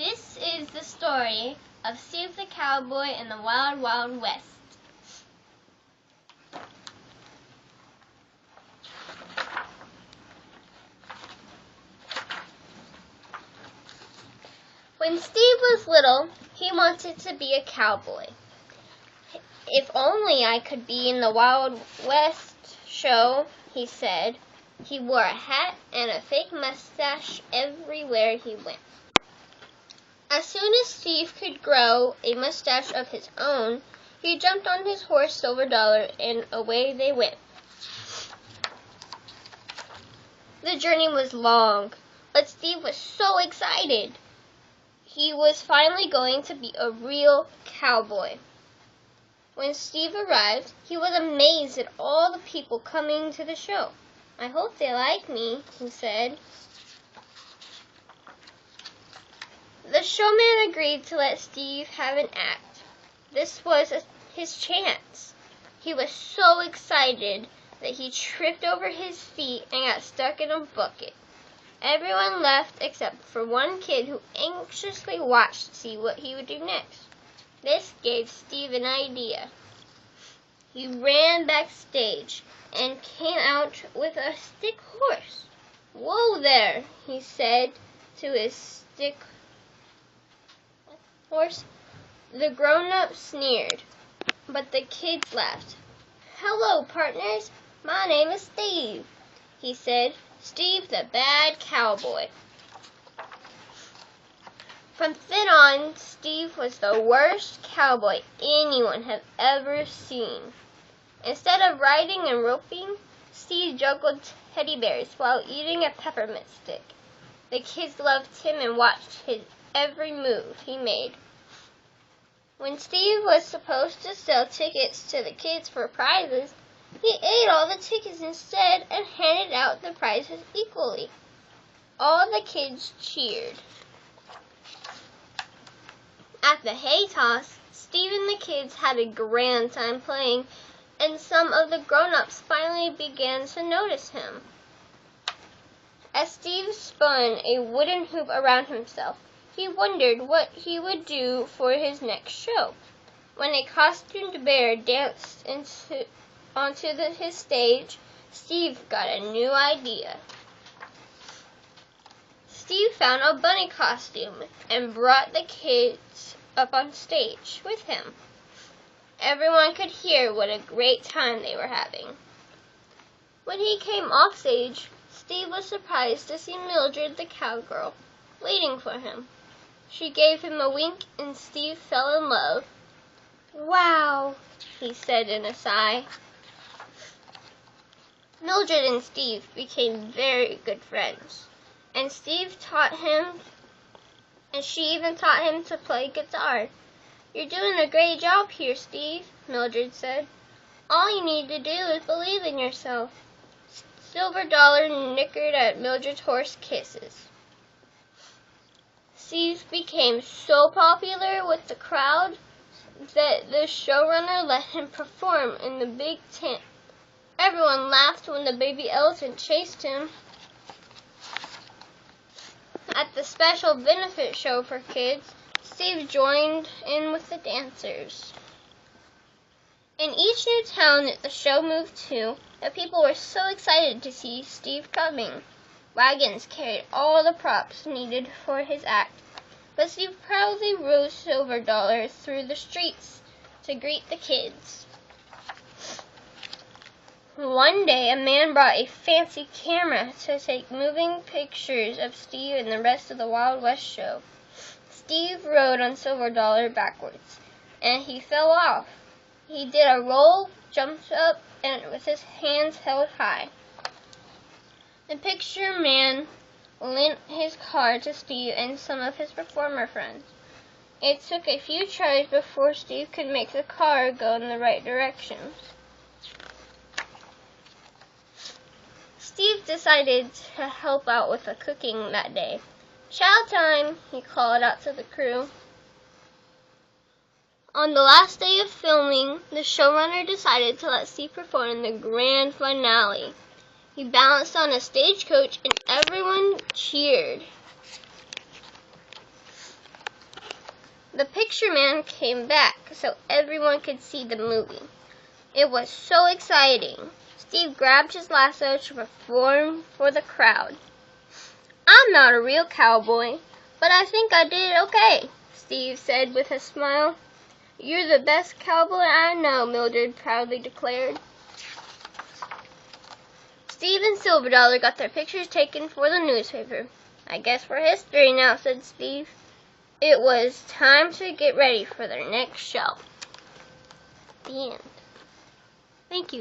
This is the story of Steve the Cowboy in the Wild Wild West. When Steve was little, he wanted to be a cowboy. If only I could be in the Wild West show, he said. He wore a hat and a fake mustache everywhere he went. As soon as Steve could grow a mustache of his own, he jumped on his horse Silver Dollar and away they went. The journey was long, but Steve was so excited. He was finally going to be a real cowboy. When Steve arrived, he was amazed at all the people coming to the show. "I hope they like me," he said. The showman agreed to let Steve have an act. This was his chance. He was so excited that he tripped over his feet and got stuck in a bucket. Everyone left except for one kid who anxiously watched to see what he would do next. This gave Steve an idea. He ran backstage and came out with a stick horse. "Whoa there," he said to his stick horse. The grown-ups sneered, but the kids laughed. "Hello, partners. My name is Steve," he said. "Steve the Bad Cowboy." From then on, Steve was the worst cowboy anyone had ever seen. Instead of riding and roping, Steve juggled teddy bears while eating a peppermint stick. The kids loved him and watched his every move he made. When Steve was supposed to sell tickets to the kids for prizes, he ate all the tickets instead and handed out the prizes equally. All the kids cheered. At the hay toss, Steve and the kids had a grand time playing, and some of the grown-ups finally began to notice him. As Steve spun a wooden hoop around himself, he wondered what he would do for his next show. When a costumed bear danced onto his stage, Steve got a new idea. Steve found a bunny costume and brought the kids up on stage with him. Everyone could hear what a great time they were having. When he came off stage, Steve was surprised to see Mildred the cowgirl waiting for him. She gave him a wink and Steve fell in love. "Wow," he said in a sigh. Mildred and Steve became very good friends, and she even taught him to play guitar. "You're doing a great job here, Steve," Mildred said. "All you need to do is believe in yourself." Silver Dollar nickered at Mildred's horse kisses. Steve became so popular with the crowd that the showrunner let him perform in the big tent. Everyone laughed when the baby elephant chased him. At the special benefit show for kids, Steve joined in with the dancers. In each new town that the show moved to, the people were so excited to see Steve coming. Wagons carried all the props needed for his act, but Steve proudly rode Silver Dollar through the streets to greet the kids. One day, a man brought a fancy camera to take moving pictures of Steve and the rest of the Wild West show. Steve rode on Silver Dollar backwards, and he fell off. He did a roll, jumped up, and with his hands held high. The picture man lent his car to Steve and some of his performer friends. It took a few tries before Steve could make the car go in the right direction. Steve decided to help out with the cooking that day. "Chow time," he called out to the crew. On the last day of filming, the showrunner decided to let Steve perform in the grand finale. He balanced on a stagecoach and everyone cheered. The picture man came back so everyone could see the movie. It was so exciting. Steve grabbed his lasso to perform for the crowd. "I'm not a real cowboy, but I think I did okay," Steve said with a smile. "You're the best cowboy I know," Mildred proudly declared. Steve and Silver Dollar got their pictures taken for the newspaper. "I guess we're history now," said Steve. It was time to get ready for their next show. The end. Thank you.